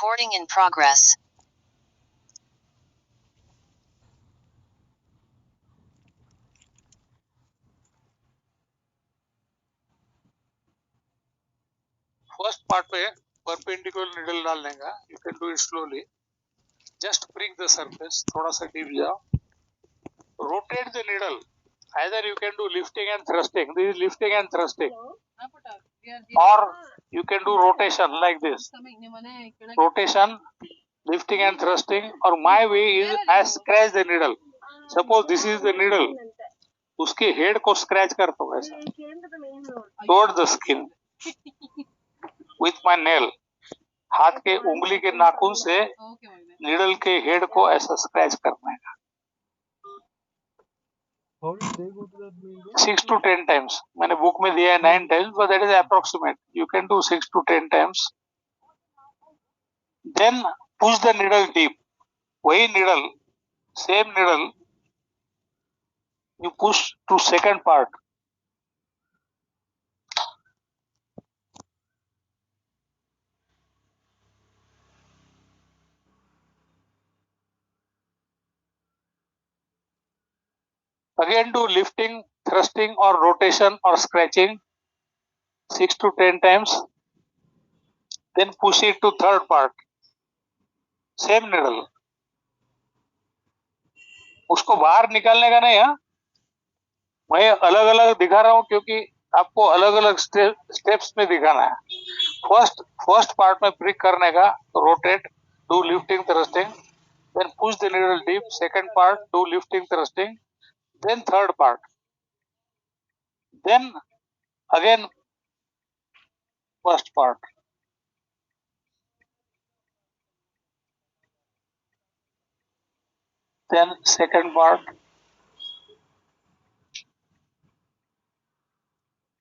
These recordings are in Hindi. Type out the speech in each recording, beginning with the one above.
Recording in progress. First part पे परपेंडिकुलर निडल डालने का, you can do it slowly, just prick the surface, थोड़ा सा डीप जाओ, rotate the needle, either you can do lifting and thrusting, this is lifting and thrusting, or you can do rotation like this, rotation, lifting and thrusting, or my way is I scratch the needle, suppose this is the needle, उसके हेड को स्क्रैच करता हूँ ऐसा toward the skin with my nail, हाथ के उंगली के नाखून से नीडल के हेड को ऐसा स्क्रैच करना है 6 to 10 times. मैंने बुक में दिया है 9 times, but that is approximate. You can do 6 to 10 times. Then push the needle deep. वही needle, same needle, you push to second part. Again do lifting, thrusting or rotation or scratching 6 to 10 times. Then push it to third part. Same needle. उसको बाहर निकालने का नहीं है, मैं अलग अलग दिखा रहा हूँ क्योंकि आपको अलग अलग स्टेप्स में दिखाना है। फर्स्ट पार्ट में प्रिक करने का, rotate, do lifting thrusting, then push the needle deep, second part do lifting thrusting, then third part, then again first part, then second part,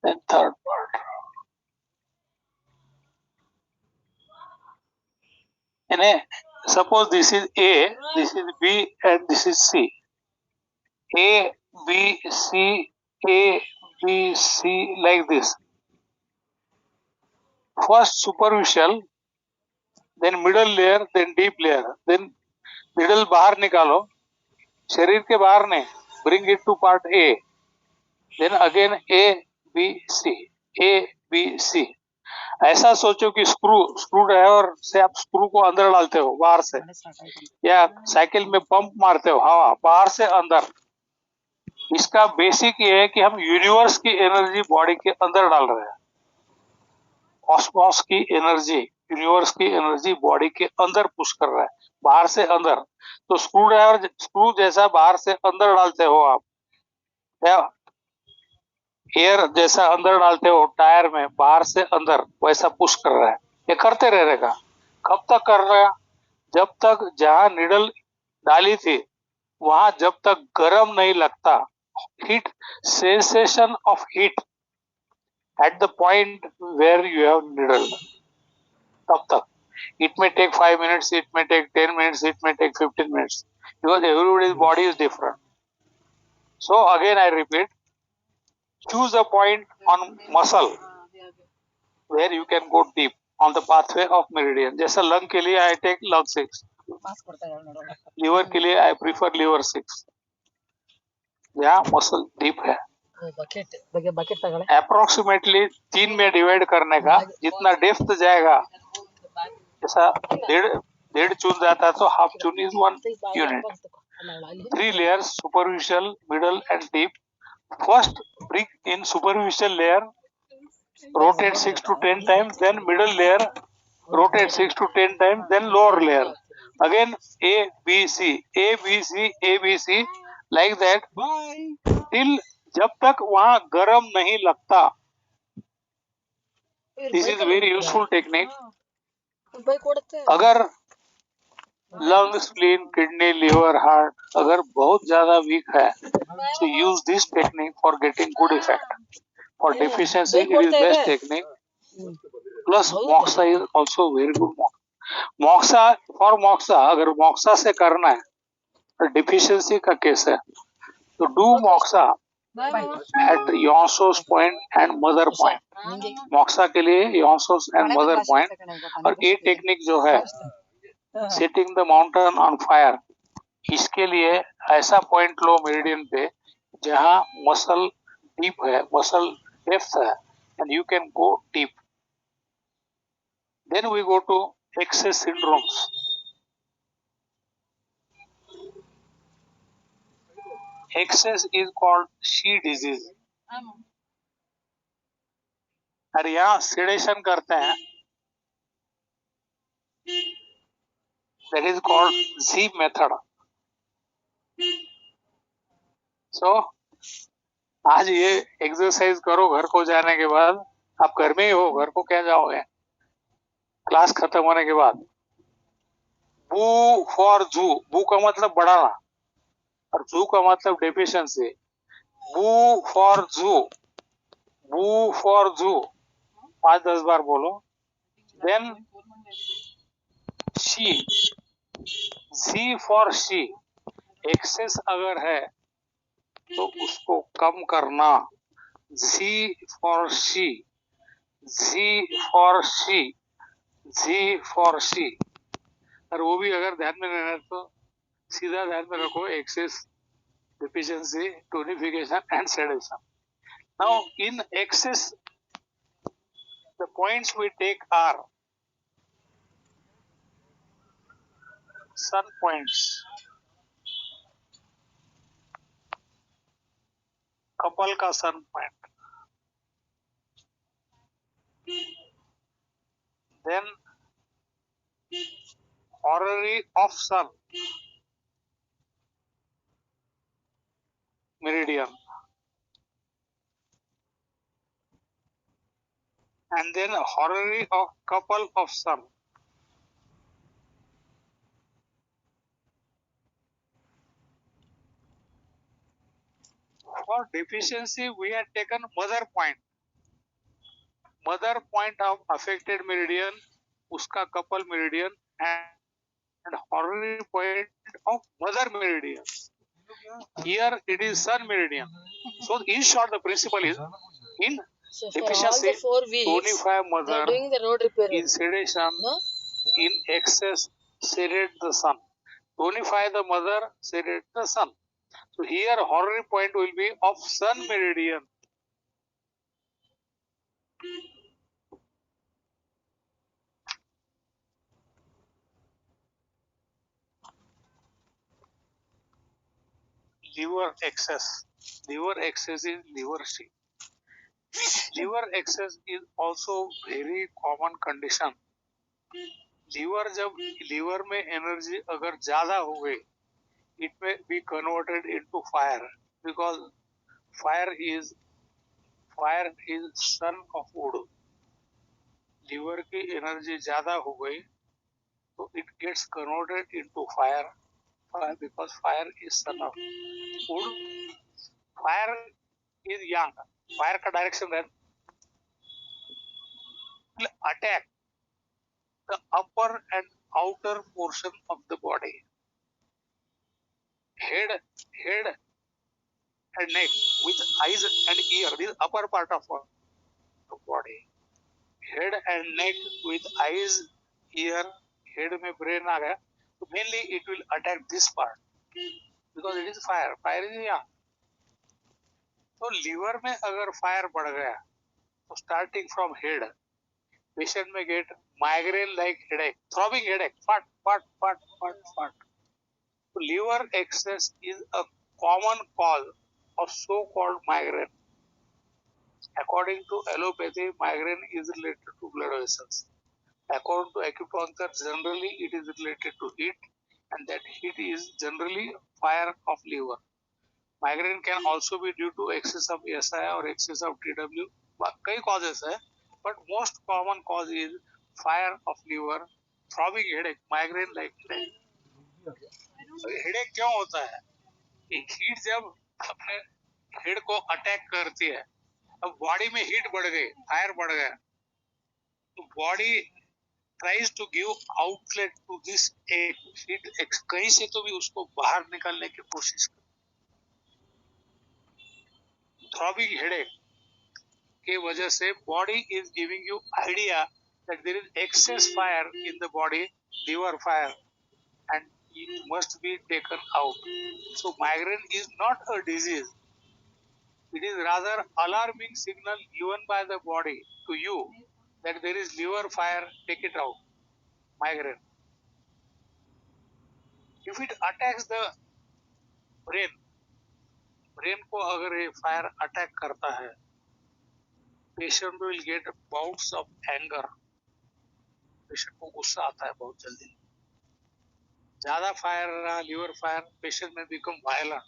then third part. यानी suppose this is A, this is B and this is C. A, B, C, A, B, C like this. First superficial, then middle layer, then deep layer, then middle बाहर निकालो, शरीर के बाहर नहीं, bring it to part A, then again A, B, C, A, B, C. ऐसा सोचो कि स्क्रू ड्राइवर से आप स्क्रू को अंदर डालते हो बाहर से, या साइकिल में पंप मारते हो हवा बाहर से अंदर। इसका बेसिक ये है कि हम यूनिवर्स की एनर्जी बॉडी के अंदर डाल रहे हैं, कॉस्मोस की एनर्जी, यूनिवर्स की एनर्जी बॉडी के अंदर पुश कर रहा है, बाहर से अंदर। तो स्क्रू जैसा बाहर से अंदर डालते हो आप, या एयर जैसा अंदर डालते हो टायर में बाहर से अंदर, वैसा पुश कर रहा है। ये करते रहेगा। कब तक कर रहा है? जब तक जहां निडल डाली थी वहां जब तक गर्म नहीं लगता, heat, sensation of heat at the point where you have needle, तब तक। It may take 5 minutes, it may take 10 minutes, it may take 15 minutes, because everybody's body is different. So again I repeat, choose a point on muscle where you can go deep on the pathway of meridian. जैसा lung के लिए I take lung 6, liver के लिए I prefer liver 6, जहाँ muscle deep है। अप्रोक्सीमेटली 3 में डिवाइड करने का, जितना डेप्थ जाएगा, जैसा डेढ़ चून जाता है तो हाफ चून is 1 unit. 3 layers, superficial, middle and deep. First brick in superficial layer, rotate 6 to 10 times, then middle layer, rotate 6 to 10 times, then lower layer, again A, B, C, A, B, C, A, B, C, like that till जब तक वहां गर्म नहीं लगता। This is very useful technique. अगर lung, spleen, kidney, liver, heart अगर बहुत ज्यादा वीक है तो use this technique for getting good effect. For deficiency it is best technique, plus moxa is also very good. Moxa, for moxa, अगर मोक्सा से करना है, डिफिशियंसी का केस है तो do moxa at Yonsos point and mother point. Moxa के लिए योंसोस एंड मदर पॉइंट। और ये टेक्निक जो है setting the mountain on fire, इसके लिए ऐसा पॉइंट लो मेरिडियन पे जहां मसल डीप है, मसल डेप्थ है, and you can go deep. Then we go to excess syndromes. Excess is called शी डिजीज। और यहाँ सेडेशन करते हैं, that is called Z method. So आज ये एक्सरसाइज करो घर को जाने के बाद। आप घर में ही हो, घर को क्या जाओगे क्लास खत्म होने के बाद। बू फॉर जू, बू का मतलब बढ़ाना और जू का मतलब डेफिशिएंसी। बू फॉर जू, बू फॉर जू 5-10 बार बोलो। देन शी, जी फॉर शी, एक्सेस अगर है तो उसको कम करना। जी फॉर शी, जी फॉर शी, जी फॉर शी। और वो भी अगर ध्यान में रहना तो सीधा ध्यान में रखो, access, deficiency, tonification and sedation. Now in excess the points we take are sun points, couple का sun point, then horary of sun meridian, and then horary of couple of sun. For deficiency we had taken mother point, mother point of affected meridian, उसका couple meridian and horary point of mother meridian. Here it is sun meridian. So in short the principle is in So for all deficiency the 4 weeks, tonify they mother, are doing the road repair. in sedation, No? in excess sedate the sun. Tonify the mother, sedate the sun. So here horary point will be of sun meridian. Liver excess. Liver excess is liver C. Liver excess is also very common condition. Liver जब लीवर में एनर्जी अगर ज्यादा हो गई, it may be converted into fire, because fire is son of wood. Liver की एनर्जी ज्यादा हो गई तो it gets converted into fire, because fire is son of wood. Fire is young, fire का डायरेक्शन है attack the upper and outer portion of the body, head and neck with eyes and ear, this upper part of the body, head and neck with eyes, ear, head में brain आ गया तो mainly it will attack this part because it is fire, fire is young. तो liver में अगर fire बढ़ गया तो starting from head patient may get migraine like headache, throbbing headache, fart fart fart fart fart. So liver excess is a common cause of so-called migraine. According to allopathy, migraine is related to blood vessels. According to acupuncture, generally it is related to heat, and that heat is generally fire of liver. Migraine can also be due to excess of SI or excess of TW. कई causes है, but most common cause is fire of liver, throbbing headache, migraine like headache. Headache क्यों होता है? हीट जब अपने हेड को अटैक करती है, अब बॉडी में हीट बढ़ गई, फायर बढ़ गया, तो body tries to give outlet to this heat, कहीं से तो भी उसको बाहर निकालने की कोशिश कर। थ्रॉबिंग हेडेक के वजह से body is giving you idea that there is excess fire in the body, liver fire, and it must be taken out. So migraine is not a disease. It is rather alarming signal given by the body to you that there is liver fire, take it out. Migraine. If it attacks the brain, brain को अगर ये फायर अटैक करता है, patient will get bouts of anger, patient को गुस्सा आता है बहुत जल्दी. ज्यादा फायर रहा liver fire, patient may become violent,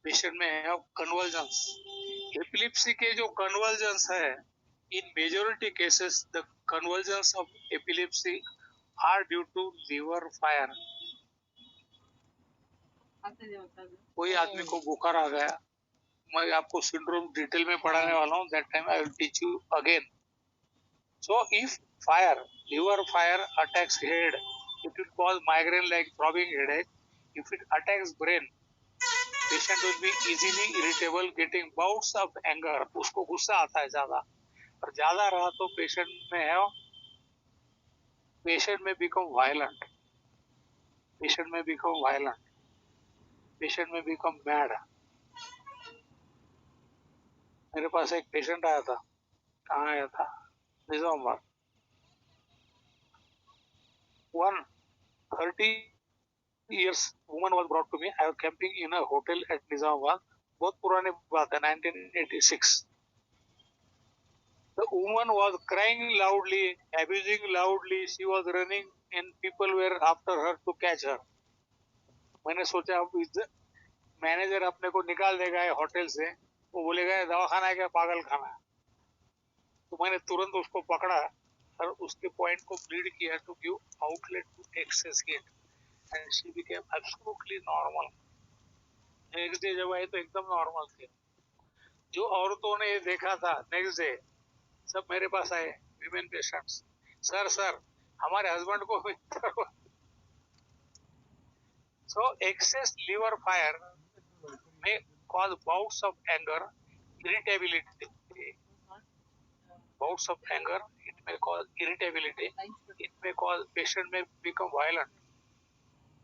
patient में है कन्वर्जेंस. एपिलिप्सी के जो कन्वर्जेंस है, in majority cases the convergence of epilepsy are due to liver fire. कोई आदमी को बुखार आ गया, मैं आपको सिंड्रोम डिटेल में पढ़ाने वाला हूँ, that time I will teach you again. So if fire, liver fire attacks head, it will cause migraine like throbbing headache. If it attacks brain, patient will be easily irritable, getting bouts of anger. उसको गुस्सा आता है ज्यादा, और ज्यादा रहा तो पेशेंट में है, पेशेंट में become violent, पेशेंट में become violent, पेशेंट में become mad. मेरे पास एक पेशेंट आया था, कहाँ आया था, Nizamabad. 30 years woman was brought to me. I was camping in a hotel at Nizamabad. बहुत पुरानी बात है, 1986. The woman was crying loudly, abusing loudly. She was running and people were after her to catch her. मैंने सोचा अब मैनेजर अपने को निकाल देगा ये होटल से, वो बोलेगा दवाखाना है क्या, पागल खाना. तो मैंने तुरंत उसको पकड़ा और उसके पॉइंट को ब्लीड किया to give outlet to excess gate, and she became absolutely normal. Next day जब आई तो एकदम नॉर्मल थे. जो औरतों ने ये देखा था, नेक्स्ट डे सब मेरे पास आए, विमेन पेशेंट्स. सर हमारे हस्बैंड को भी. So excess liver fire may cause bouts of anger, irritability. Bouts of anger, it may cause irritability. It may cause patient may become violent.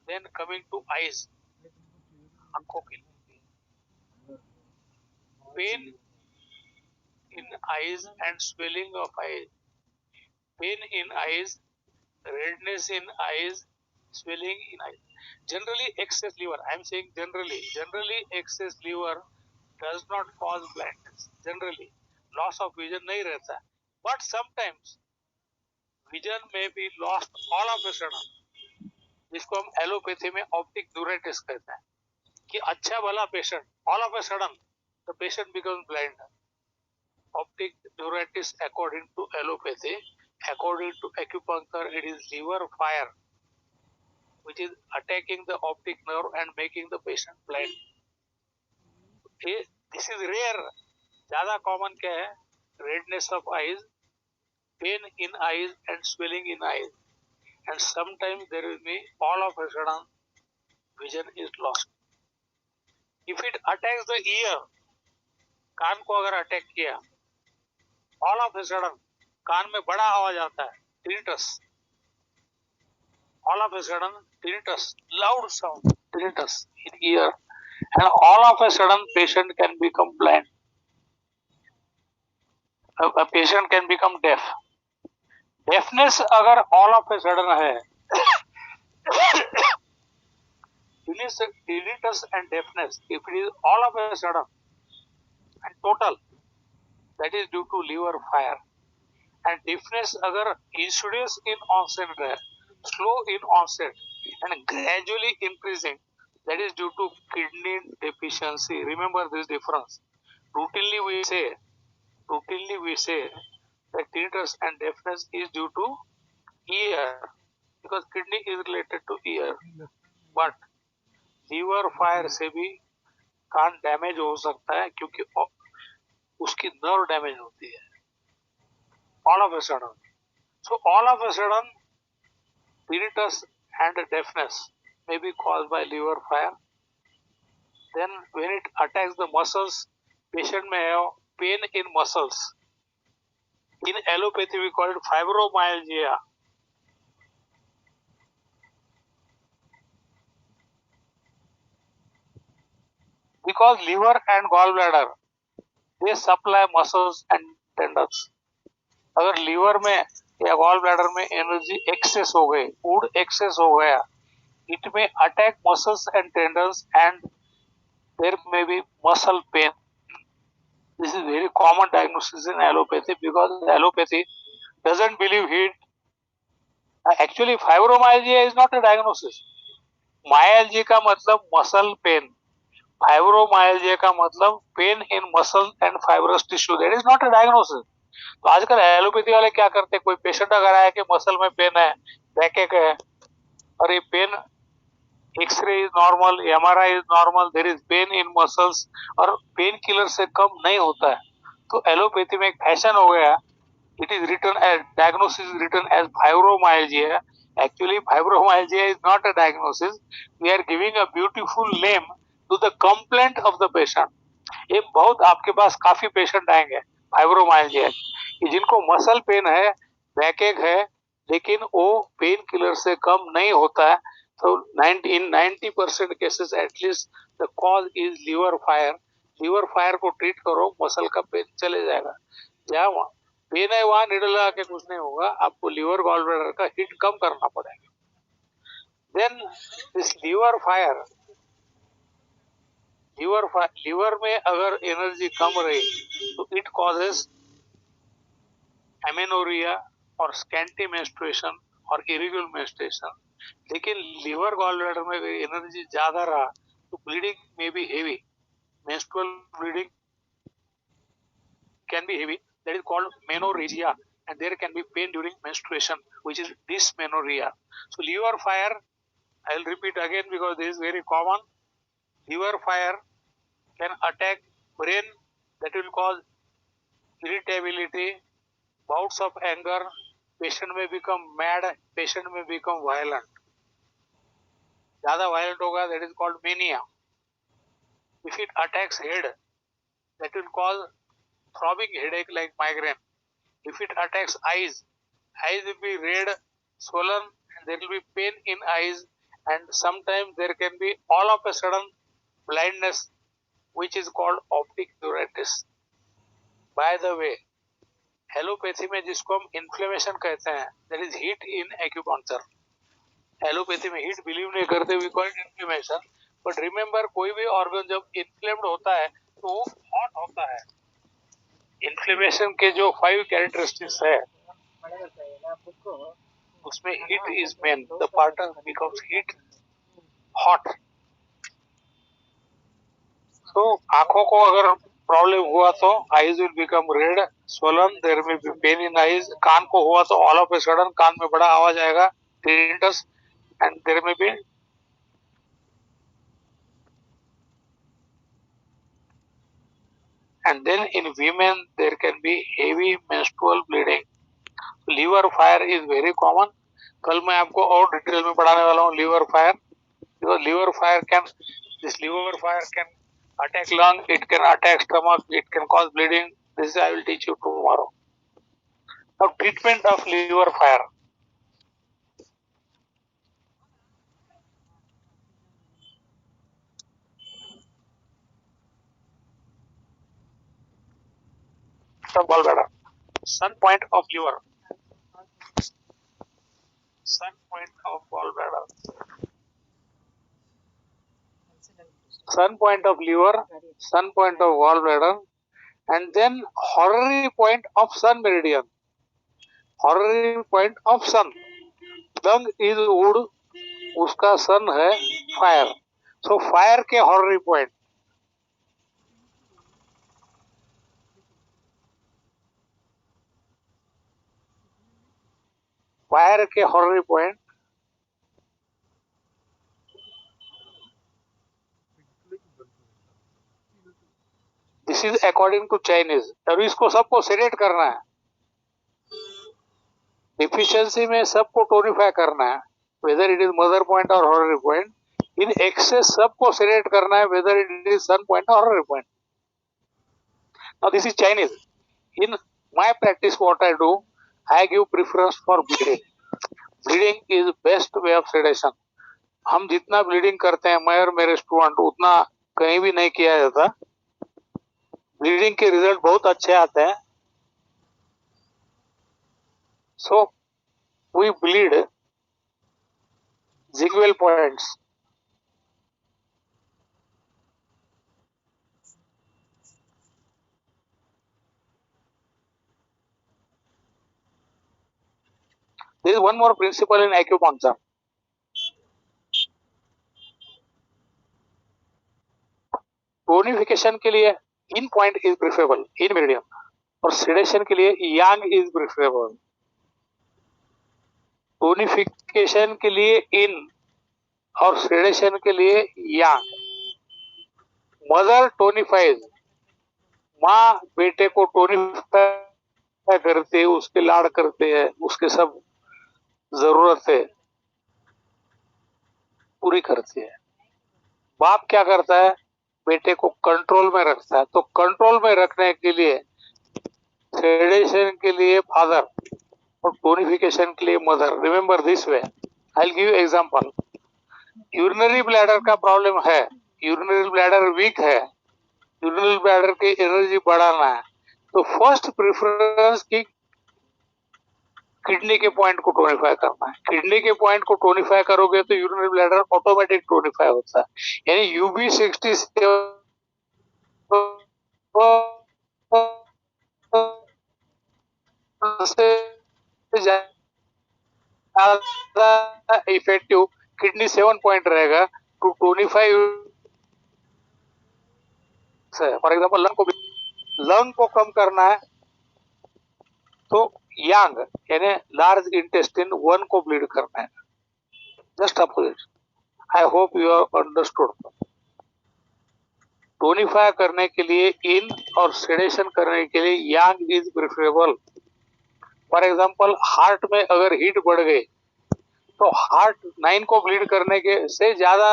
Then coming to eyes, आंखों के लिए, pain in eyes and swelling of eyes, pain in eyes, redness in eyes, swelling in eyes. Generally excess liver, I am saying generally excess liver does not cause blindness. Generally loss of vision नहीं रहता, but sometimes vision may be lost all of a sudden, जिसको हम एलोपैथी में ऑप्टिक न्यूराइटिस कहते हैं, कि अच्छा भला patient all of a sudden the patient becomes blind. Optic neuritis according to allopathy, according to acupuncture, it is liver fire which is attacking the optic nerve and making the patient blind. This is rare. ज्यादा कॉमन क्या है, redness of eyes, pain in eyes and swelling in eyes, and sometimes there will be all of a sudden vision is lost. If it attacks the ear, कान को अगर अटैक किया, all of a sudden कान में बड़ा आवाज आता है, tinnitus. All of a sudden tinnitus, loud sound, tinnitus in ear, and all of a sudden patient can become blind. A patient can become deaf. Deafness अगर all of a sudden है, tinnitus and deafness, if it is all of a sudden and total, that is due to liver fire. And deafness अगर insidious in onset है, slow in onset and gradually increasing, that is due to kidney deficiency. Remember this difference. Routinely we say that tinnitus and deafness is due to ear, because kidney is related to ear, but liver fire से भी कान डैमेज हो सकता है, क्योंकि उसकी नर्व डैमेज होती है all of a sudden. So all of a sudden tinnitus and deafness may be caused by liver fire. then when it attacks the muscles, patient may have pain in muscles. In allopathy, we call it fibromyalgia. Because liver and gallbladder, they supply muscles and tendons. अगर लीवर में या गॉल ब्लैडर में एनर्जी एक्सेस हो गई, फूड एक्सेस हो गया, it may attack muscles and tendons and there may be muscle pain. This is very common diagnosis in allopathy because allopathy doesn't believe heat. Actually, fibromyalgia is not a diagnosis. Myalgia का मतलब muscle pain. Fibromyalgia का मतलब pain in muscle and fibrous tissue. That is not a diagnosis. तो आजकल एलोपैथी वाले क्या करते हैं, कोई पेशेंट अगर आया कि मसल में पेन है, बैक एक है, और ये pain X-ray is normal, MRI is normal, there is pain in muscles, और पेन किलर से कम नहीं होता है, तो एलोपैथी में एक फैशन हो गया, it is written as diagnosis written as fibromyalgia. Actually fibromyalgia is not a diagnosis, we are giving a beautiful name to the complaint of the patient. ये बहुत आपके पास काफी पेशेंट आएंगे फाइब्रोमाइल्जिया जिनको मसल पेन है, बैकएक है, लेकिन वो पेन किलर से कम नहीं होता है. तो 90% cases at least the cause is liver fire. Liver fire को ट्रीट करो, मसल का पेन चले जाएगा. जहाँ पेन है वहां निडल लगा के कुछ नहीं होगा, आपको लीवर गॉल ब्लैडर का हिट कम करना पड़ेगा. Then this liver fire, liver में अगर एनर्जी कम रही तो इट कॉजेस एमेनोरिया और स्कैंटी मेंस्ट्रुएशन और इरेगुलर मेंस्ट्रुएशन. लेकिन लीवर गॉल ब्लैडर में एनर्जी ज्यादा रहा तो ब्लीडिंग में be heavy. Menstrual bleeding can be heavy, that is called menorrhagia, and there can be pain during menstruation, which is dysmenorrhea. So liver fire, I will repeat again because this is very common. Liver fire can attack brain, that will cause irritability, bouts of anger, patient may become mad, patient may become violent. ज़्यादा violent होगा, that is called mania. If it attacks head, that will cause throbbing headache like migraine. If it attacks eyes, eyes will be red, swollen, and there will be pain in eyes, and sometimes there can be all of a sudden blindness, which is called optic neuritis. By the way, allopathy में जिसको हम इन्फ्लेमेशन कहते हैं, that is heat in acupuncture. Allopathy में हीट बिलीव नहीं करते, we call it inflammation. But remember, कोई भी ऑर्गन जब इन्फ्लेम्ड होता है तो वो हॉट होता है. इन्फ्लेमेशन के जो 5 कैरेक्टरिस्टिक्स है उसमें heat is main. The part becomes heat hot. तो आंखों को अगर प्रॉब्लम हुआ तो eyes will become red, swollen, there may be pain in eyes. कान को हुआ तो ऑल ऑफ ए सडन कान में बड़ा आवाज आएगा, tinnitus, and there may be and then in women there can be heavy menstrual bleeding. Liver fire is very common. कल मैं आपको और डिटेल में पढ़ाने वाला हूँ liver fire. Because liver fire can, this liver fire can attack lung, it can attack stomach, it can cause bleeding. This I will teach you tomorrow. Now treatment of liver fire. Ball bladder. Sun point of liver. Sun point of gallbladder. Sun point of liver, sun point of gallbladder, and then horary point of sun meridian. Horary point of sun. Lung is wood, उसका sun है fire. So fire के horary point. Fire के horary point. This is according to Chinese. और इसको सबको सेलेक्ट करना है. डिफिशियंसी में सबको टोनिफाई करना है, whether it is mother point or horary point. In excess सबको सेलेक्ट करना है, whether it is sun point horary point. Now this is Chinese. In my practice what I do, I give preference for bleeding. Bleeding is best way of sedation. हम जितना ब्लीडिंग करते हैं, मैं और मेरे स्टूडेंट, उतना कहीं भी नहीं किया जाता. ब्लीडिंग के रिजल्ट बहुत अच्छे आते हैं. So we bleed Zingwell points. There is one more principle in acupuncture. Tonification के लिए yin point is preferable in meridian, और सेडेशन के लिए यांग इज प्रेफरेबल. टोनिफिकेशन के लिए इन और सेडेशन के लिए यांग. मदर टोनिफाइज, माँ बेटे को टोनिफाई करते है, उसके लाड़ करते हैं, उसके सब जरूरतें पूरी करती है. बाप क्या करता है, बेटे को कंट्रोल में रखता है. तो कंट्रोल में रखने के लिए सेडेशन के लिए फादर और टोनिफिकेशन के लिए mother. Remember this way. I will give you example. Urinary bladder का प्रॉब्लम है, यूरिनरी ब्लैडर वीक है, यूरिनरी ब्लैडर की एनर्जी बढ़ाना है, तो फर्स्ट प्रेफरेंस की किडनी के पॉइंट को टोनिफाई करना है. किडनी के पॉइंट को टोनिफाई करोगे तो यूरिनरी ब्लैडर ऑटोमेटिक टोनिफाई होता है. यानी UB60 से ज्यादा इफेक्टिव किडनी 7 पॉइंट रहेगा to tonify. For example lung को कम करना है तो यांग यानी लार्ज इंटेस्टिन 1 को ब्लीड करना है. Just opposite. I hope you are understood. Tonify करने के लिए इन और सेडेशन करने के लिए yang is preferable. For example heart में अगर हीट बढ़ गई तो हार्ट 9 को ब्लीड करने के से ज्यादा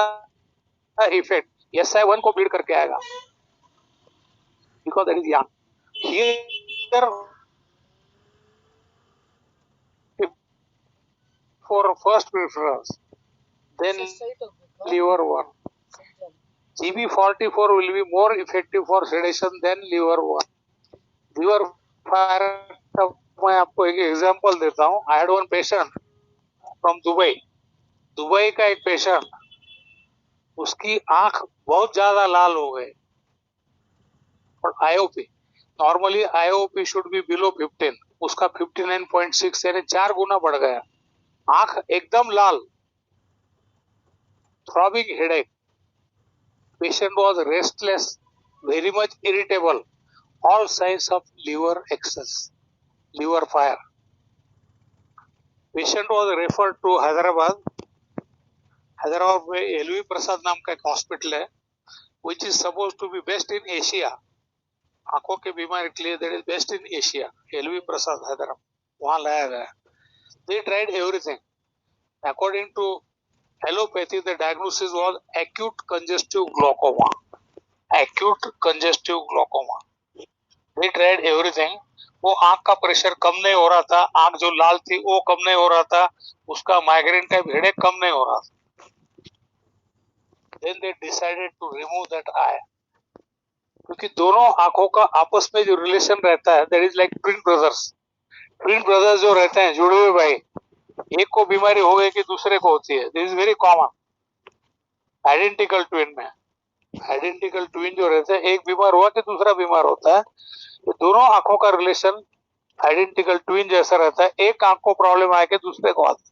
इफेक्ट SI1 को ब्लीड करके आएगा, because that is Yang. Here for first preference, then liver 1. GB44 will be more effective for sedation than liver 1. Liver fire का मैं आपको एक एग्जांपल देता हूँ. I had one patient from Dubai. Dubai का एक पेशेंट, उसकी आंख बहुत ज्यादा लाल हो गई और IOP. Normally IOP should be below 15, उसका 59.6 यानी 4 गुना बढ़ गया. आंख एकदम लाल, throbbing headache. Patient was restless, very much irritable, all signs of liver excess, liver fire. Patient was referred to Hyderabad. Hyderabad में LV प्रसाद नाम का एक हॉस्पिटल है, which is supposed to be best in Asia. आंखों के बीमारी के लिए that is best in Asia. LV प्रसाद हैदराबाद, वहां लाया गया. They tried everything. According to allopathy, the diagnosis was acute congestive glaucoma. Acute congestive glaucoma. They tried everything. वो आंख का प्रेशर कम नहीं हो रहा था, आंख जो लाल थी वो कम नहीं हो रहा था, उसका माइग्रेन टाइप हेडेक कम नहीं हो रहा था. Then they decided to remove that eye. क्योंकि दोनों आंखों का आपस में जो रिलेशन रहता है, that is like twin brothers. Twin brothers जो रहते हैं, जुड़े हुए भाई, एक को बीमारी हो गई कि दूसरे को होती है. This is very common. Identical twin में, आइडेंटिकल ट्विन जो रहते हैं, एक बीमार हुआ कि दूसरा बीमार होता है. तो दोनों आंखों का रिलेशन आइडेंटिकल ट्विन जैसा रहता है. एक आंख को प्रॉब्लम आए कि दूसरे को आती है.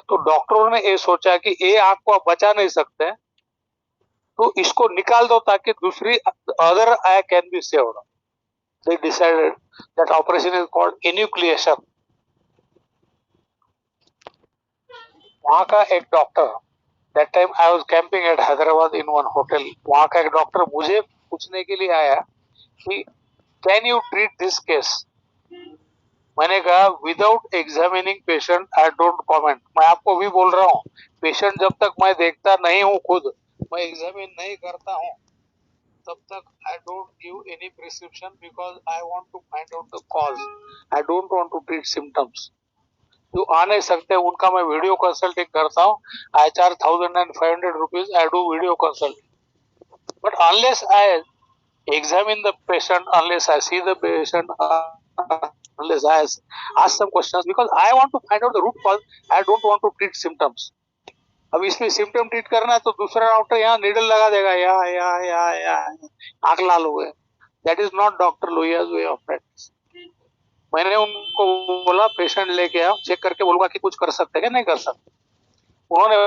तो डॉक्टरों ने ये सोचा कि ये आंख को आप बचा नहीं सकते, तो इसको निकाल दो ताकि दूसरी other I can be saved. They decided that operation is called enucleation. वहाँ का एक doctor, that time I was camping at Hyderabad in one hotel. वहाँ का एक डॉक्टर मुझे पूछने के लिए आया कि can you treat this case? मैंने कहा without examining patient I don't comment. मैं आपको भी बोल रहा हूँ, पेशेंट जब तक मैं देखता नहीं हूँ, खुद मैं एग्जामिन नहीं करता हूँ, तब तक I don't give any prescription because I want to find out the cause. I don't want to treat symptoms. जो आ नहीं सकते उनका मैं वीडियो कंसल्टिंग करता हूँ। आई charge 1500 rupees. I do video consulting, but unless I examine the patient, unless I see the patient, unless I ask some questions, because I want to find out the root cause. I don't want to treat symptoms. अब इसमें सिम्टम ट्रीट करना है तो दूसरा डॉक्टर यहाँ नीडल लगा देगा, या आंख लाल हो गए। That is not doctor Lohia's way of practice. मैंने उनको बोला पेशेंट लेके आओ, चेक करके बोलूंगा कि कुछ कर सकते हैं नहीं कर सकते। उन्होंने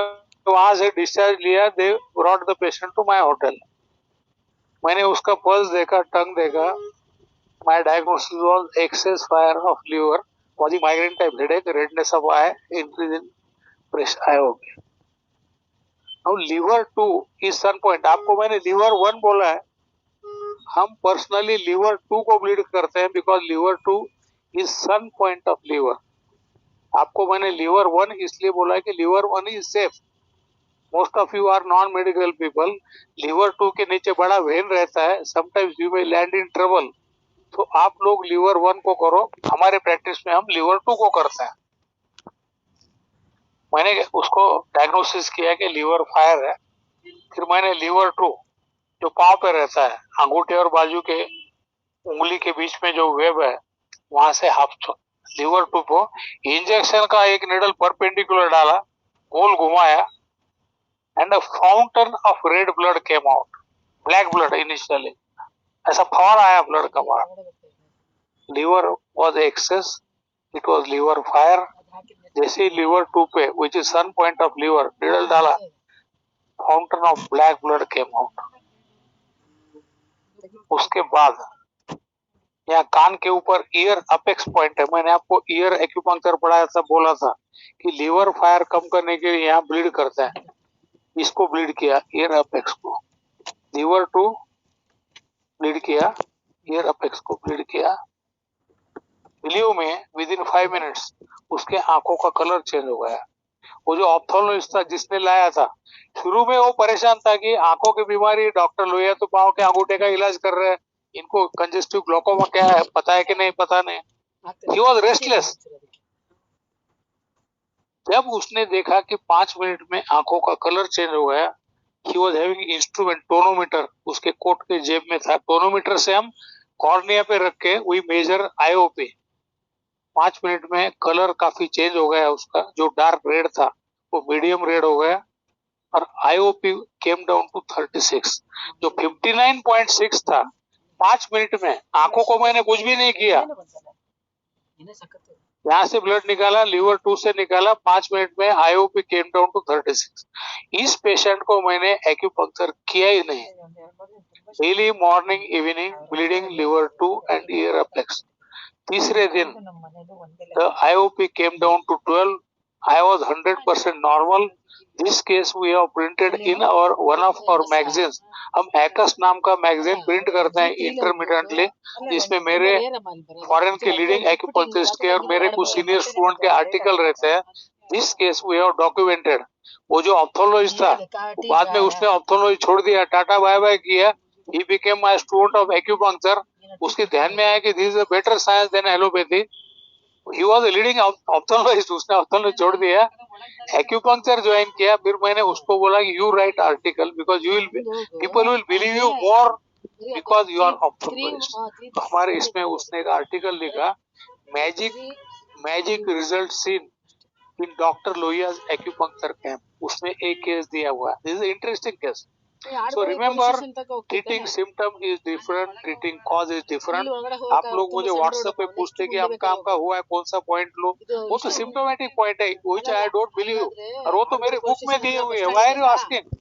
वहां से डिस्चार्ज लिया, they brought the patient to my hotel. मैंने उसका पल्स देखा, टंग देखा। My diagnosis was excess fire of liver, causing migraine type headache, redness of eye, increase in pressure IOP. Now liver 2 is sun point. आपको मैंने liver 1 बोला है, हम पर्सनली liver 2 को ब्लीड करते हैं because liver 2 is sun point of liver. आपको मैंने liver 1 इसलिए बोला है कि liver 1 is safe. Most of you are non-medical people. liver 2 के नीचे बड़ा वेन रहता है, sometimes you may land in trouble. तो आप लोग लीवर 1 को करो, हमारे प्रैक्टिस में हम लीवर 2 को करते हैं। मैंने उसको डायग्नोसिस किया कि लीवर फायर है। फिर मैंने लीवर 2 जो पांव पे रहता है, अंगूठे और बाजू के उंगली के बीच में जो वेब है, वहां से लीवर 2 को इंजेक्शन का एक निडल परपेंडिकुलर डाला, गोल घुमाया, and a fountain of red blood came out, black blood initially, ऐसा फवारा आया ब्लड का बाहर। Liver was excess, it was liver fire। जैसे लीवर 2 पे which is sun point of liver needle डाला, fountain of black blood came out. उसके बाद यहाँ कान के ऊपर ईयर अपेक्स पॉइंट है। मैंने आपको ईयर एक्यूपंक्चर पढ़ाया था, बोला था कि लीवर फायर कम करने के लिए यहाँ ब्लीड करता है। इसको ब्लीड किया, ईयर अपेक्स को। लीवर 2 ब्लीड किया, ईयर अपेक्स को ब्लीड किया। बिलीव में विद इन 5 मिनट्स उसके आंखों का कलर चेंज हो गया। वो जो ऑप्थेल्मोलॉजिस्ट था जिसने लाया था, शुरू में वो परेशान था कि आंखों की बीमारी, डॉक्टर लोहिया तो पांव के अंगूठे का इलाज कर रहे हैं, इनको कंजेस्टिव ग्लोकोमा क्या है पता है कि नहीं, पता नहीं। He was restless. जब उसने देखा कि 5 मिनट में आंखों का कलर चेंज हो गया, he was having instrument tonometer, उसके कोट के जेब में था। टोनोमीटर से हम कॉर्निया पे रख के वी मेजर आईओपी। 5 मिनट में कलर काफी चेंज हो गया उसका, जो डार्क रेड था वो मीडियम रेड हो गया, और आईओपी केम डाउन टू 36। जो 59.6 था 5 मिनट में, आंखों को मैंने कुछ भी नहीं किया, यहाँ से ब्लड निकाला, लीवर 2 से निकाला, 5 मिनट में आईओपी केम डाउन टू 36। इस पेशेंट को मैंने एक्यूपंक्चर किया ही नहीं। Daily morning evening bleeding liver 2 and ear apex. तीसरे दिन the IOP came down to 12. I was 100% normal. This case we have printed in our one of our magazines. हम ACUS नाम का मैगजीन प्रिंट करते हैं इंटरमीडिएटली, जिसमें मेरे फॉरेन के लीडिंग एक्यूपंक्चरिस्ट के और मेरे कुछ सीनियर स्टूडेंट के आर्टिकल रहते हैं। This case we have documented. वो जो ऑप्थेल्मोलॉजिस्ट था, बाद में उसने ऑप्थेल्मोलॉजी छोड़ दिया, टाटा बाय बाय किया। He became my student of acupuncture. उसके ध्यान में आया कि this is a better science than allopathy. He was a leading ophthalmologist, उसने ऑप्थेल्मोलॉजी छोड़ दिया, एक्यूपंक्चर ज्वाइन किया। फिर मैंने उसको बोला कि you write article because you will people will believe you more because you are ophthalmologist. हमारे इसमें उसने एक आर्टिकल लिखा, magic result seen in doctor Lohia's acupuncture camp. उसमें एक केस दिया हुआ है। This is interesting case. So remember, treating symptom is different, treating cause is different. आप लोग मुझे WhatsApp पे पूछते कि हम काम का हुआ है, कौन सा पॉइंट लो, वो तो सिम्टोमेटिक पॉइंट है, which I don't believe you, और वो तो मेरे बुक में दिए हुए हैं। Why are you asking?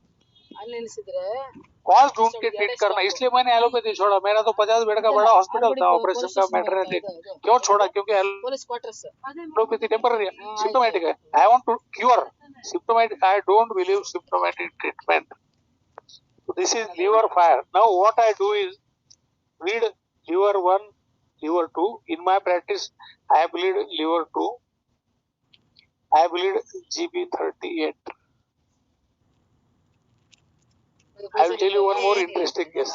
Cause ढूंढ के ट्रीट करना, इसलिए मैंने एलोपैथी छोड़ा। मेरा तो 50 बेड का बड़ा हॉस्पिटल था, ऑपरेशन का मैटरनिटी। क्यों छोड़ा? क्योंकि एलोपैथी टेम्पररी है, सिम्टोमेटिक है। I want to cure symptomatic, I don't believe symptomatic treatment. So this is liver fire. Now what I do is read liver 1, liver 2. In my practice, I bleed liver 2. I bleed GB38. I will tell you one more interesting case.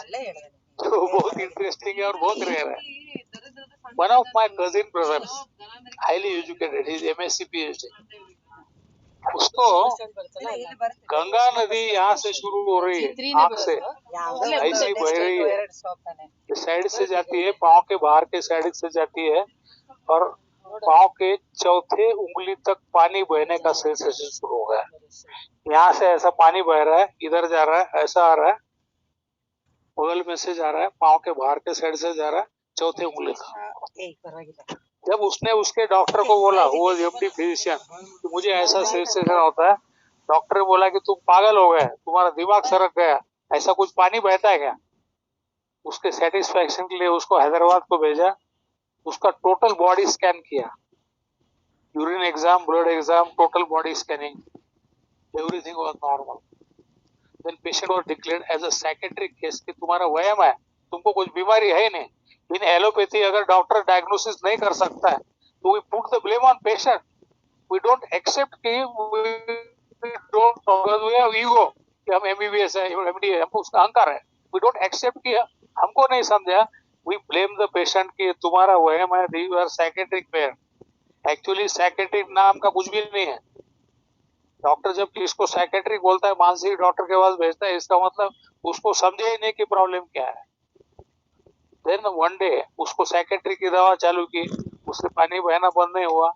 जो बहुत इंटरेस्टिंग है और बहुत रेयर है. One of my cousin brothers, highly educated, he is MSc PhD. उसको गंगा नदी यहाँ से शुरू हो रही है, आँख से ऐसी बह रही है, इस साइड से जाती है, पाँव के बाहर के साइड से जाती है और पाँव के चौथे उंगली तक पानी बहने का सेंसेशन शुरू हो गया. यहाँ से ऐसा पानी बह रहा है, इधर जा रहा है, ऐसा आ रहा है, बगल में से जा रहा है, पाँव के बाहर के साइड से जा रहा है, चौथे उंगली तक. जब उसने उसके डॉक्टर को बोला, वो एमडी फिजिशियन, कि मुझे ऐसा सेंसेशन होता है, डॉक्टर ने बोला कि तुम पागल हो गए, तुम्हारा दिमाग सरक गया, ऐसा कुछ पानी बहता है क्या? उसके सेटिस्फैक्शन के लिए उसको हैदराबाद को भेजा, उसका टोटल बॉडी स्कैन किया, urine exam, blood exam, total body scanning, everything was normal. Then patient was declared as a psychiatric case कि तुम्हारा वहम है, तुमको कुछ बीमारी है ही नहीं. इन एलोपैथी अगर डॉक्टर डायग्नोसिस नहीं कर सकता है तो we put the blame on patient. We don't accept कि we don't we have ego कि हम एमबीबीएस है, एमडी है, हमको उसका अहंकार है. वी डोंट एक्सेप्ट कि हमको नहीं समझा. वी ब्लेम द पेशेंट कि तुम्हारा वहम है, you are psychiatric pair. Actually psychiatric नाम का कुछ भी नहीं है. डॉक्टर जब किसको साइकेट्रिक बोलता है, मानसिक डॉक्टर के पास भेजता है, इसका मतलब उसको समझे ही नहीं कि प्रॉब्लम क्या है. देन वन डे उसको साइकेट्री की दवा चालू की, उससे पानी बहना बंद नहीं हुआ.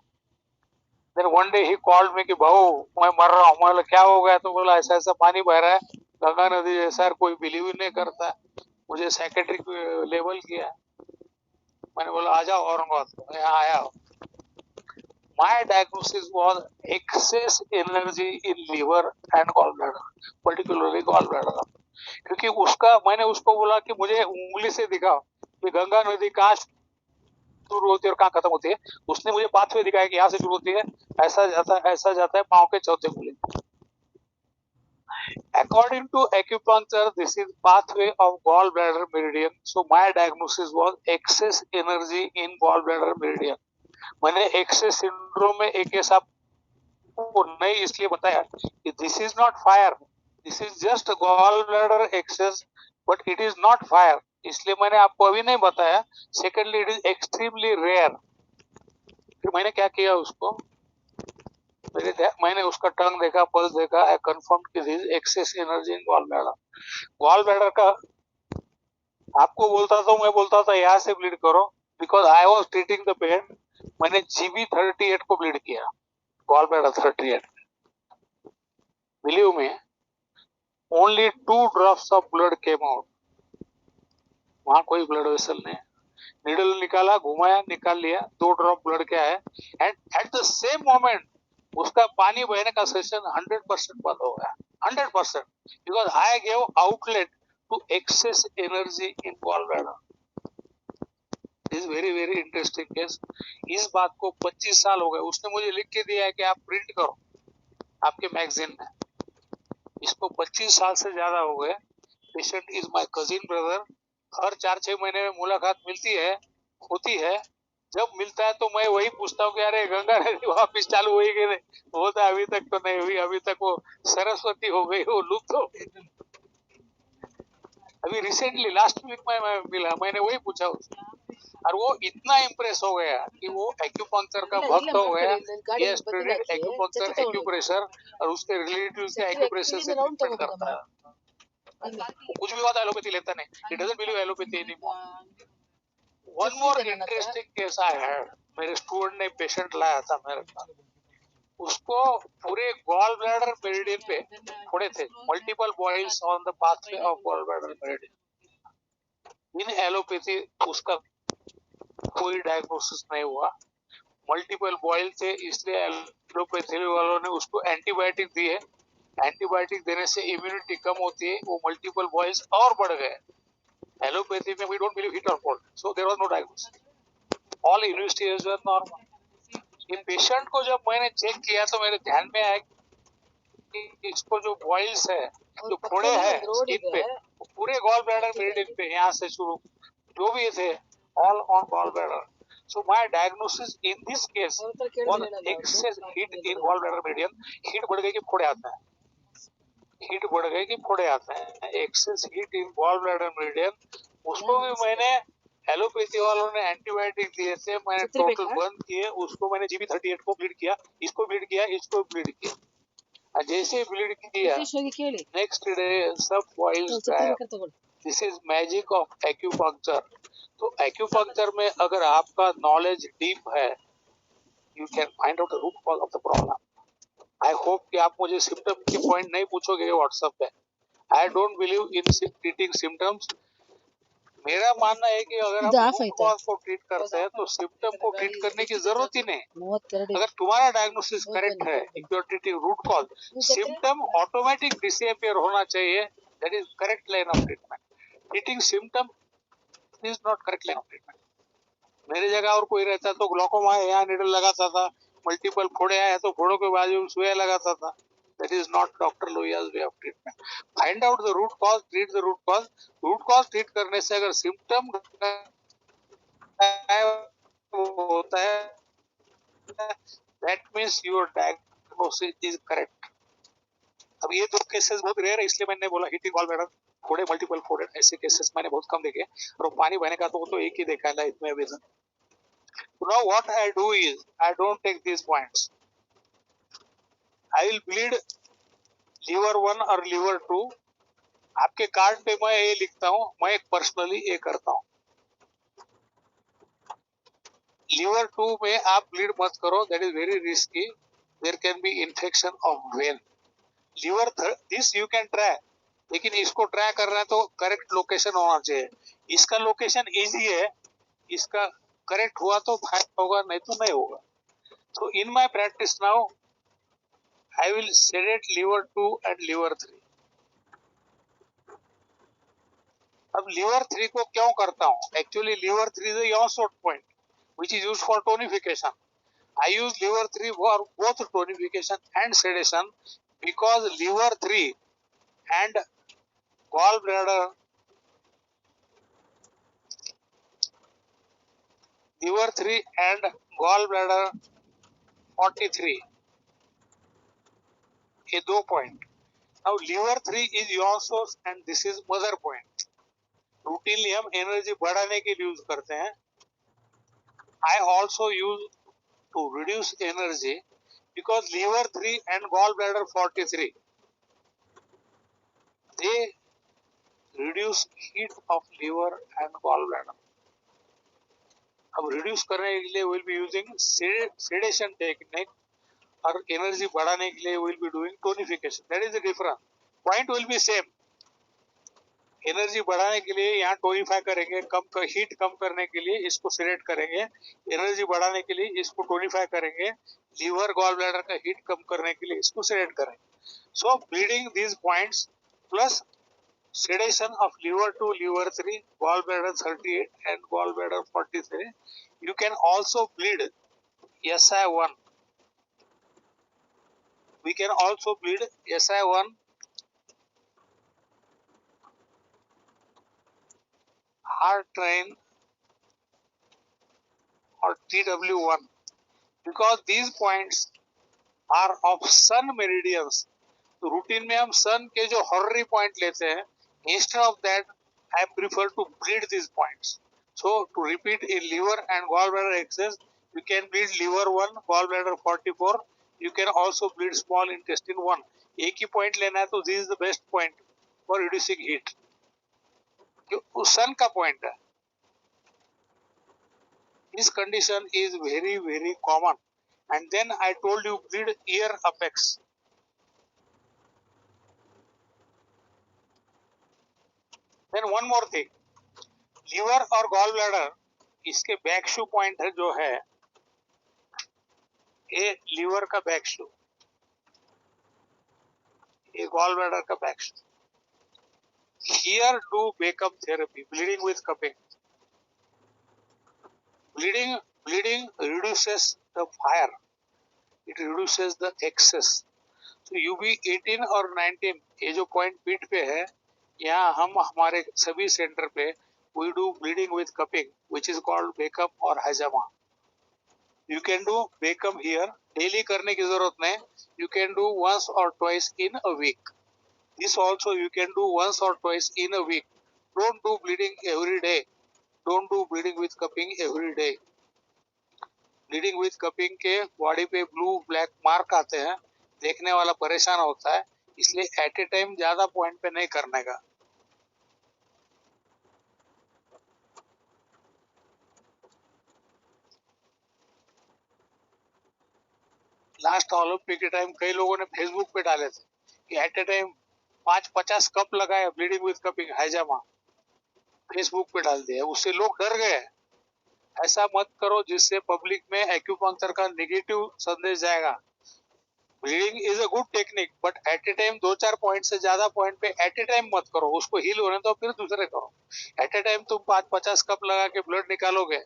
Then one day he called me कि भाऊ मैं मर रहा हूँ. मैं क्या हो गया? तो बोला ऐसा ऐसा पानी बह रहा है गंगा नदी जैसा, कोई बिलीव ही नहीं करता. मुझे साइकेट्रिक लेवल किया. मैंने बोला आ जाओ औरंगाबाद. मैं यहाँ आया. My diagnosis was excess energy in liver and gallbladder, particularly gallbladder. क्योंकि मैंने उसको बोला कि मुझे उंगली से दिखाओ कि गंगा नदी कहाँ शुरू होती है और कहाँ खत्म होती है. उसने मुझे पाथवे दिखाया कि यहाँ से शुरू होती है, ऐसा जाता है पाँव के चौथे उंगली. According to acupuncture, this is pathway of gallbladder meridian. So my diagnosis was excess energy in gallbladder meridian. मैंने एक्सेस सिंड्रोम में एक केस आपको नहीं इसलिए बताया कि this is not fire, this is just gall bladder excess, but it is not fire, इसलिए मैंने आपको अभी नहीं बताया. Secondly it is extremely rare. फिर मैंने क्या किया, उसको मैंने उसका टंग देखा, पल्स देखा, आई कंफर्म कि this excess energy in gall bladder. Gall bladder का आपको बोलता था, मैं बोलता था यहाँ से ब्लीड करो, because I was treating the pain. मैंने GB38 को ब्लीड किया, gall bladder 38. Believe me, only 2 drops of blood came out. वहां कोई ब्लड वेसल नहीं. नीडल निकाला, घुमाया, निकाल लिया, 2 ड्रॉप ब्लड क्या है. And at the same moment उसका पानी बहने का सेशन 100% बंद हो गया. 100%, because I gave outlet to excess energy in gall bladder. Is very very interesting case. इस बात को 25 साल हो गए. उसने मुझे लिख के दिया है कि आप प्रिंट करो आपके मैगजीन में. इसको 25 साल से ज्यादा हो गए. Patient is my cousin brother. हर 4-6 महीने में मुलाकात मिलती है, होती है. जब मिलता है तो मैं वही पूछता हूँ कि अरे गंगा नदी वापिस चालू हुई कि नहीं. बोलता अभी तक तो नहीं हुई, अभी तक वो सरस्वती हो गई, वो लुप्त हो गई. अभी रिसेंटली लास्ट वीक में मैं मिला, मैंने वही पूछा उसको, और वो इतना इम्प्रेस हो गया कि वो एक्यूपंक्चर का भक्त हो गया. ये स्टूडेंट एक्यूपंक्चर, एक्यूप्रेशर और उसके रिलेटिव से एक्यूप्रेशर से ट्रीटमेंट करता है. कुछ भी बात एलोपैथी लेता नहीं. He doesn't believe allopathy anymore. One more interesting case I had. मेरे स्टूडेंट ने पेशेंट लाया था मेरे पास. उसको पूरे गॉल ब्लैडर मेरिडियन पे थोड़े थे, multiple boils on the pathway of gall bladder meridian. In allopathy उसका कोई डायग्नोसिस नहीं हुआ. मल्टीपल बॉइल थे, इसलिए एलोपैथी वालों ने उसको एंटीबायोटिक दिए. एंटीबायोटिक देने से इम्यूनिटी कम होती है, वो मल्टीपल बॉइल्स और बढ़ गए. एलोपैथी में वी डोंट बिलीव हिट और cold, so there was no diagnosis. All investigations were normal. ये पेशेंट को जब मैंने चेक किया तो मेरे ध्यान में आया कि इसको जो बॉइल्स है, जो फोड़े हैं स्किन पे, पूरे गॉल ब्लैडर मेरिडियन पे, यहाँ से शुरू जो भी थे all on gallbladder. So my diagnosis in this case और तो केड़ was मिलेगा ना excess तो heat in gallbladder medium. Heat बढ़ गई कि फोड़े आते हैं, हीट बढ़ गई कि फोड़े आते हैं, excess heat in gallbladder medium. उसको भी मैंने एलोपैथी वालों ने एंटीबायोटिक दिए थे, मैंने टोटल बंद किए, उसको मैंने GB38 को ब्लीड किया, इसको ब्लीड किया, इसको ब्लीड किया, और जैसे ही ब्लीड किया नेक्स्ट डे सब बॉइल्स गायब. This is magic of acupuncture. तो एक्यूपंक्चर में अगर आपका नॉलेज डीप है, you can find out the root cause of the problem. I hope कि आप मुझे सिम्टम के पॉइंट नहीं पूछोगे व्हाट्सएप पे. आई don't believe in treating symptoms. मेरा मानना है कि अगर हम रूट कॉज को ट्रीट करते हैं तो सिम्टम को ट्रीट करने की जरूरत ही नहीं. अगर तुम्हारा डायग्नोसिस करेक्ट है, if you are treating root cause, symptom automatic disappear होना चाहिए. That is correct line of treatment. Treating symptom is not correct line of treatment. मेरी जगह और कोई रहता तो ग्लूकोमा है, यहाँ निडल लगाता था, मल्टीपल फोड़े आए तो फोड़ों के बाजू में सुई लगाता था. That is not Dr. Lohia's way of treatment. Find out the root cause, treat the root cause. Root cause treat करने से अगर symptom होता है, that means your diagnosis is correct. अब ये दो केसेस बहुत रेयर है, इसलिए मैंने बोला हिटिंग गॉलब्लैडर फोड़े, मल्टीपल फोड़े, ऐसे केसेस मैंने बहुत कम देखे. और पानी बहने का तो एक ही देखा है लाइफ में अभी तक. Now what I do is I don't take these points. I will bleed liver 1 और liver 2. आपके कार्ड पे मैं ये लिखता हूँ, मैं पर्सनली ये करता हूँ. लिवर 2 में आप ब्लीड मत करो, that is very risky. There can be infection of vein. Liver this you can try, लेकिन इसको ट्राई कर रहे हैं तो करेक्ट लोकेशन होना चाहिए. इसका लोकेशन इजी है, इसका करेक्ट हुआ तो फायदा होगा, नहीं तो नहीं होगा. So in my practice now, I will sedate liver 2 and liver 3. अब liver 3 को क्यों करता हूँ? Actually liver 3 is a Yaw-Sort point, which is used for tonification. I use liver 3 for both tonification and sedation because liver 3 and gallbladder, liver 3 and gallbladder 43, ये दो point. Now liver 3 is yaw source and this is mother point. Routinely हम energy बढ़ाने के लिए use करते हैं. I also use to reduce energy because liver 3 and gallbladder 43, they reduce heat of liver and gallbladder. अब reduce करने के लिए we'll be using sedation technique और energy बढ़ाने के लिए we'll be doing tonification. That is the difference. Point will be same. Energy बढ़ाने के लिए यहाँ टोनिफाई करेंगे, हीट कम करने के लिए इसको सेडेट करेंगे, एनर्जी बढ़ाने के लिए इसको टोनिफाई करेंगे, लीवर गॉल ब्लैडर का हीट कम करने के लिए इसको सेडेट करेंगे. So bleeding these points plus sedation of liver 2, liver 3, gallbladder 38 and gallbladder 43. You can also bleed SI1. We can also bleed SI1, heart train or TW1 because these points are of sun meridians. तो रूटीन में हम सन के जो हॉर्री पॉइंट लेते हैं, instead of that I prefer to bleed this points. So to repeat in liver and gall bladder excess, you can bleed liver 1, gall bladder 44. You can also bleed small intestine 1. एक ही पॉइंट लेना है तो this is the best point for reducing heat, जो सन का पॉइंट है. This condition is very very common. And then I told you bleed ear apex. Then one more thing, liver और gall bladder, इसके बैक शू पॉइंट है जो है, ये लिवर का बैक शू, ये गॉल ब्लैडर का back shoe. Here do Bakum therapy, bleeding with cupping. Bleeding reduces the fire, it reduces the excess. So UB18 और 19 ये जो पॉइंट पीठ पे है, यहाँ हम हमारे सभी सेंटर पे we do bleeding with cupping, which is called Beckham or Hajama. You can do Beckham here. Daily करने की जरूरत नहीं. You can do once or twice in a week. This also you can do once or twice in a week. Don't do bleeding every day. Don't do bleeding with cupping every day. Bleeding with cupping के बॉडी पे ब्लू ब्लैक मार्क आते हैं, देखने वाला परेशान होता है, इसलिए एट ए टाइम ज्यादा पॉइंट पे नहीं करने का. लास्ट ओलंपिक के टाइम कई लोगों ने फेसबुक पे डाले थे कि एट ए टाइम 50 कप लगाए ब्लीडिंग विद कपिंग हैजामा, फेसबुक पे डाल दिया, उससे लोग डर गए. ऐसा मत करो जिससे पब्लिक में एक्यूपंक्चर का नेगेटिव संदेश जाएगा. Bleeding is a good technique, but at A time 2-4 point से ज्यादा पॉइंट पे एट ए टाइम मत करो. उसको हील होने दो, फिर दूसरे करो. एट ए टाइम तुम 50 कप लगा के ब्लड निकालोगे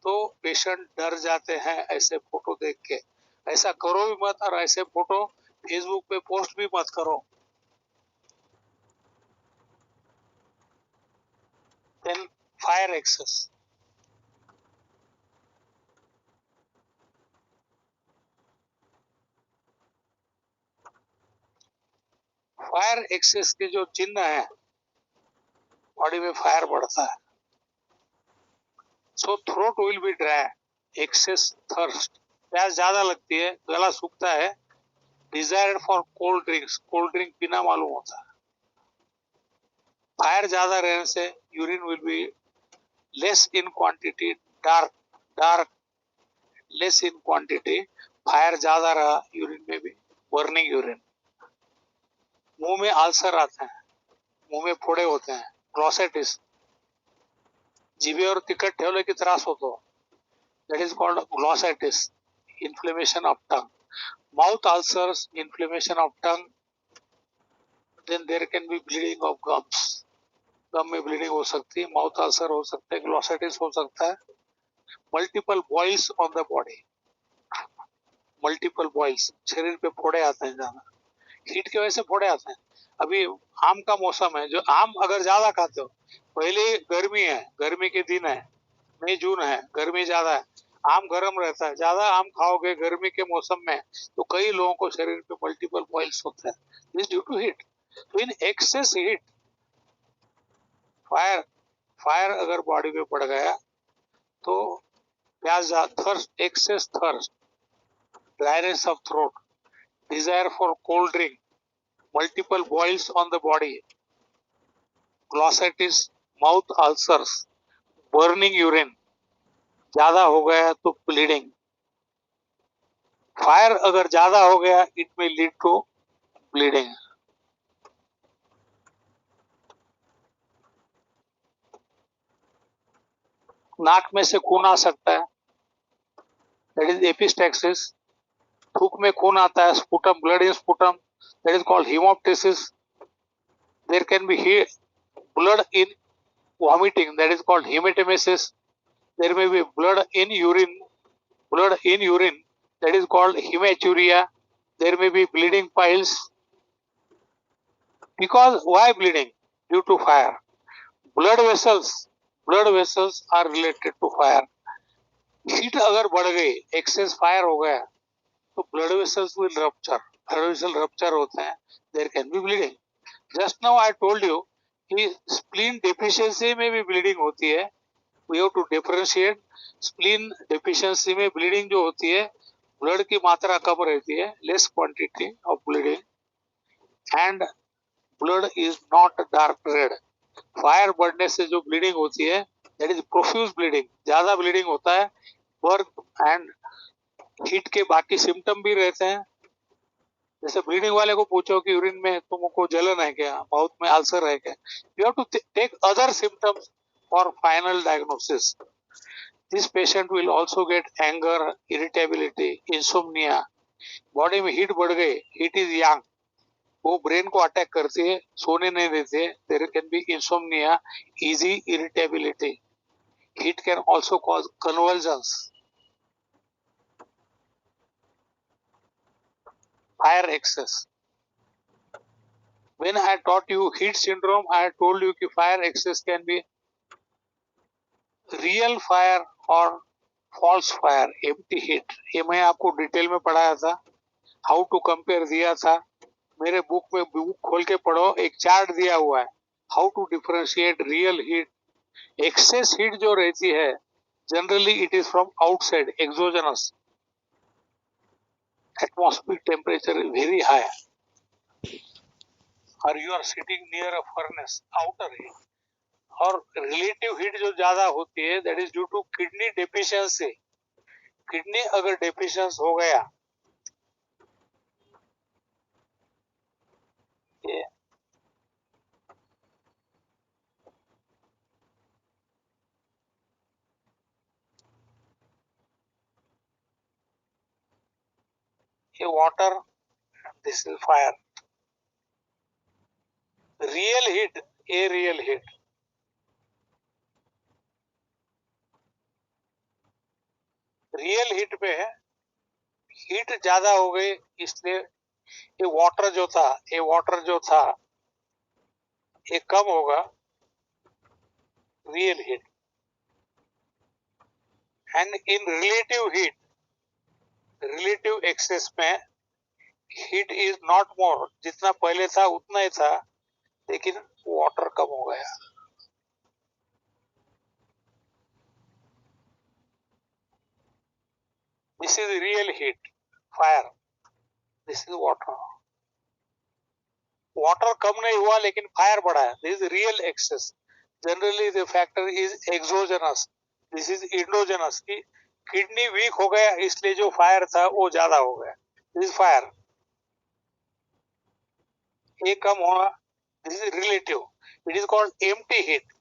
तो पेशेंट डर जाते हैं ऐसे फोटो देख के. ऐसा करो भी मत, और ऐसे फोटो फेसबुक पे पोस्ट भी मत करो. Then fire excess. Fire excess के जो चिन्ह है, बॉडी में फायर बढ़ता है. So throat will be dry, excess thirst, प्यास ज्यादा लगती है, गला सूखता है, desire for cold drinks, cold drink पीना मालूम होता है. फायर ज्यादा रहने से urine will be less in quantity, dark dark less in quantity. Fire ज्यादा रहा यूरिन में भी, बर्निंग यूरिन. मुंह में अल्सर आते हैं, मुंह में फोड़े होते हैं, ग्लॉसाइटिस, जीभेवर तिखट ठेवलं की त्रास होतो, that is called glossitis, inflammation of tongue. Mouth ulcers, inflammation of tongue. Then there can be bleeding of gums. गम में ब्लीडिंग हो सकती है, माउथ अल्सर हो सकता है, ग्लॉसाइटिस हो सकता है. Multiple boils on the body, multiple boils, शरीर पे फोड़े आते हैं ज्यादा, हीट की वजह से फोड़े आते हैं. अभी आम का मौसम है, जो आम अगर ज्यादा खाते हो, पहले गर्मी है, गर्मी के दिन है, मई जून है, गर्मी ज्यादा है, आम गर्म रहता है, ज्यादा आम खाओगे गर्मी के मौसम में तो कई लोगों को शरीर पे मल्टीपल बॉइल्स होते हैं. This due to heat. तो in excess heat, fire fire अगर बॉडी में पड़ गया तो प्यास, thirst, excess thirst, dryness of throat, desire for cold drink, multiple boils on the body, glossitis, mouth ulcers, burning urine, ज्यादा हो गया तो ब्लीडिंग. फायर अगर ज्यादा हो गया इट में लीड टू ब्लीडिंग. नाक में से खून आ सकता है, दैट इज एपिस्टैक्सिस. थूक में खून आता है, sputum, blood in sputum, that is called haemoptysis. There can be blood in vomiting, that is called hematemesis. There may be blood in urine, that is called hematuria. There may be bleeding piles. Because why bleeding? Due to fire. blood vessels are related to fire. Heat अगर बढ़ गई, एक्सेस फायर हो गया तो blood vessels will rupture, blood vessel rupture होते हैं, there can be bleeding. Just now I told you कि स्प्लीन डेफिशिएंसी में भी ब्लीडिंग होती है. We have to differentiate. Spleen deficiency में ब्लीडिंग जो होती है, ब्लड की मात्रा कम रहती है, less quantity of bleeding, and blood is not dark red. Fire बढ़ने से जो ब्लीडिंग होती है, दैट इज प्रोफ्यूज ब्लीडिंग, ज्यादा ब्लीडिंग होता है. बर्थ एंड हीट के बाकी सिम्टम भी रहते हैं. जैसे ब्लीडिंग वाले को पूछो कि यूरिन में तुमको जलन है क्या, माउथ में अल्सर है क्या, you have to take other symptoms for final diagnosis. This patient will also get anger, irritability, insomnia. Body में हीट बढ़ गई, हीट इज यंग, वो ब्रेन को अटैक करती है, सोने नहीं देते. There can be insomnia, easy irritability. Heat can also cause convergence. Fire excess. When I taught you heat syndrome, I told you कि fire excess can be real fire और फॉल्स फायर, एम्प्टी हीट, ये मैं आपको डिटेल में पढ़ाया था, हाउ टू कंपेयर दिया था मेरे बुक में, बुक खोल के पढ़ो, एक चार्ट दिया हुआ है, how to differentiate real heat. Excess heat जो रहती है generally it is from outside, exogenous, atmospheric temperature is very high, और you are sitting near a furnace, outer heat. और रिलेटिव हीट जो ज्यादा होती है that is due to kidney deficiency. Kidney अगर डेफिशिएंस हो गया, ये water, this is fire. Real heat, a real heat, real heat पे है, हीट ज्यादा हो गई इसलिए ये वाटर जो था ये कम होगा, real heat. And in relative heat, relative excess में हीट इज नॉट मोर, जितना पहले था उतना ही था, लेकिन वाटर कम हो गया। This is real heat, fire, this is water. Water कम नहीं हुआ लेकिन फायर बढ़ा है, this is real excess. Generally the factor is exogenous, this is endogenous, की किडनी वीक हो गया इसलिए जो फायर था वो ज्यादा हो गया, दिस इज फायर। ये कम होना, this is relative, it is called empty heat.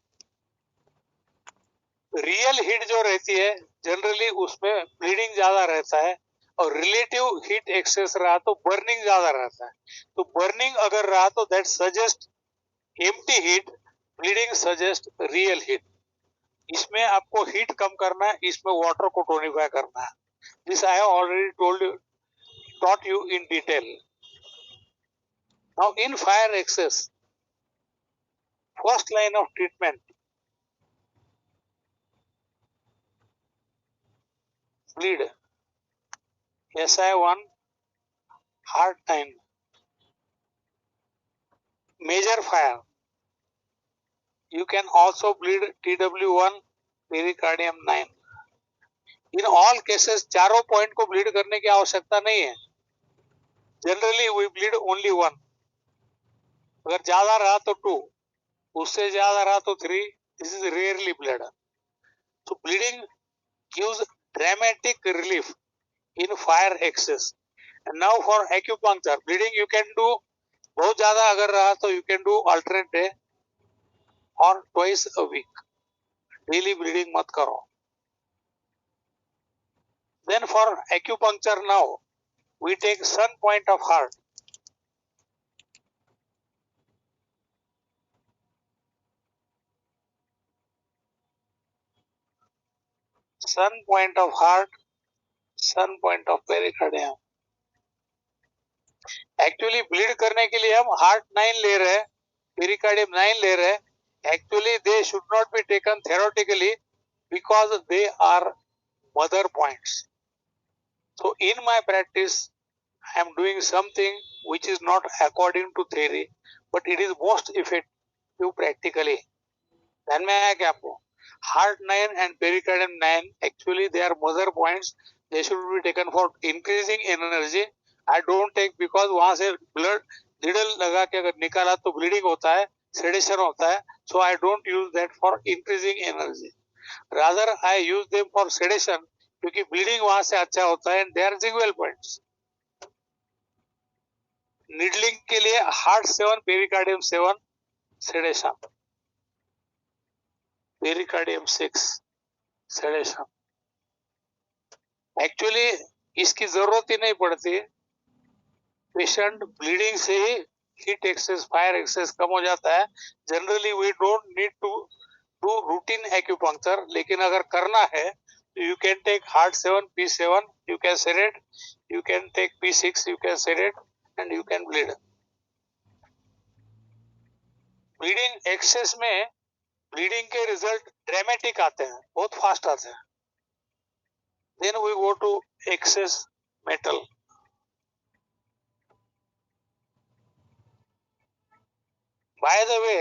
Real heat जो रहती है जनरली उसमें ब्लीडिंग ज्यादा रहता है, और रिलेटिव हीट एक्सेस रहा तो बर्निंग ज्यादा रहता है। तो बर्निंग अगर रहा तो that suggest empty heat, bleeding suggest real heat. इसमें आपको हीट कम करना है, इसमें वाटर को टोनिफाई करना है। This I have already told you, taught you in detail. Now in fire excess, first line of treatment, bleed, SI1, heart 9. Major fire, you can also bleed TW1, pericardium 9. In all cases चारों पॉइंट को ब्लीड करने की आवश्यकता नहीं है, generally we bleed only one. अगर ज्यादा रहा तो 2, उससे ज्यादा रहा तो 3, this is rarely bleed. So bleeding gives dramatic relief in fire excess. And now for acupuncture, bleeding you can do, बहुत ज्यादा अगर रहा तो you can do alternate day or twice a week. Daily bleeding मत करो। Then for acupuncture now, we take sun point of heart. Sun point of heart, sun point of pericardium. Actually bleed करने के लिए हम heart 9 ले रहे हैं, pericardium 9 ले रहे हैं. Actually they should not be taken theoretically because they are mother points. So in my practice, I am doing something which is not according to theory, but it is most effective practically. ध्यान में आया क्या आपको? Heart 9 and pericardium 9 actually they are mother points. They should be taken for increasing energy. I don't take because वहां से blood needle लगा के अगर निकाला तो bleeding होता है, sedation होता है. So I don't use that for increasing energy. Rather I use them for sedation क्योंकि bleeding वहां से अच्छा होता है and they are Zingwell points. Needling के लिए heart 7, pericardium 7, sedation, pericardium 6, sedation. Actually इसकी जरूरत ही नहीं पड़ती, पेशेंट ब्लीडिंग से ही हीट एक्सेस, फायर एक्सेस कम हो जाता है। Generally we don't need to do routine acupuncture, लेकिन अगर करना है तो you can take heart 7, P7, you can sedate, you can take P6, you can sedate and you can bleed. Bleeding excess में ब्लीडिंग के रिजल्ट ड्रामेटिक आते हैं, बहुत फास्ट आते हैं. Then we go to excess metal. By the way,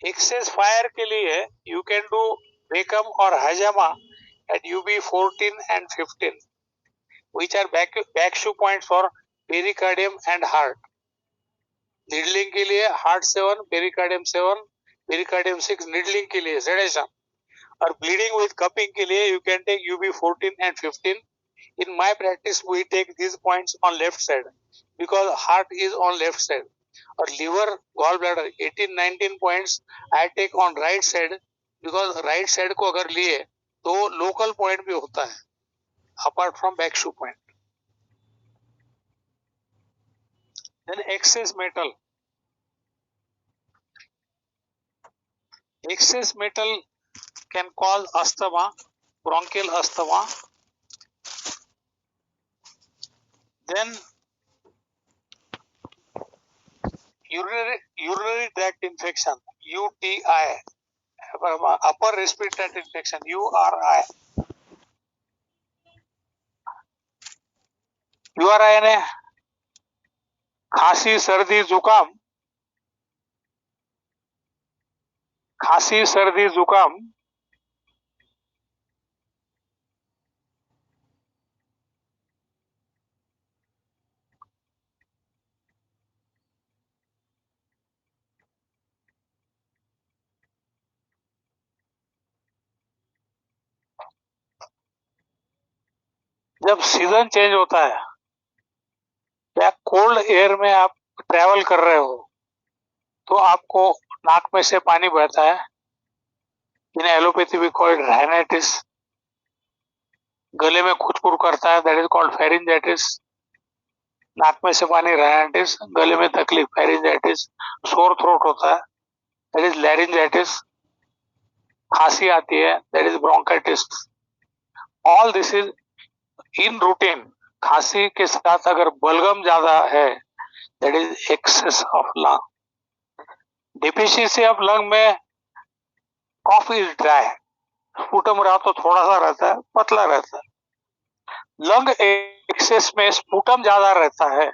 excess fire के लिए यू कैन डू बेकम और हजामा at UB14 and 15, which are backshoe points for pericardium and heart. Needling के लिए heart 7, pericardium 7, pericardium 6 needling के लिए sedation. और bleeding with cupping के लिए you can take UB14 and 15. In my practice, we take these points on left side because heart is on left side. और liver, gallbladder 18-19 points I take on right side because right side को अगर लिए तो local point भी होता है apart from backshoe point. Then excess metal. Excess metal can cause asthma, bronchial asthma. Then urinary tract infection, UTI, upper respiratory tract infection, URI. URI ने खांसी सर्दी जुकाम, खांसी सर्दी जुकाम, जब सीजन चेंज होता है या कोल्ड एयर में आप ट्रैवल कर रहे हो तो आपको नाक में से पानी बहता है. In allopathy we call it rhinitis. गले में खुजकुर करता है, दैट इज कॉल्ड फेरिंजाइटिस. नाक में से पानी राइनाइटिस, गले में तकलीफ फेरिंजाइटिस. सोर थ्रोट होता है, दैट इज लैरिंजाइटिस. खांसी आती है, that is bronchitis. All this is in routine. खांसी के साथ अगर बलगम ज्यादा है, that is excess of lung. Deficiency of lung में कॉफ इज ड्राई. स्पूटम रहा तो थोड़ा सा रहता है, पतला रहता है. लंग एक्सेस में स्पूटम ज्यादा रहता है,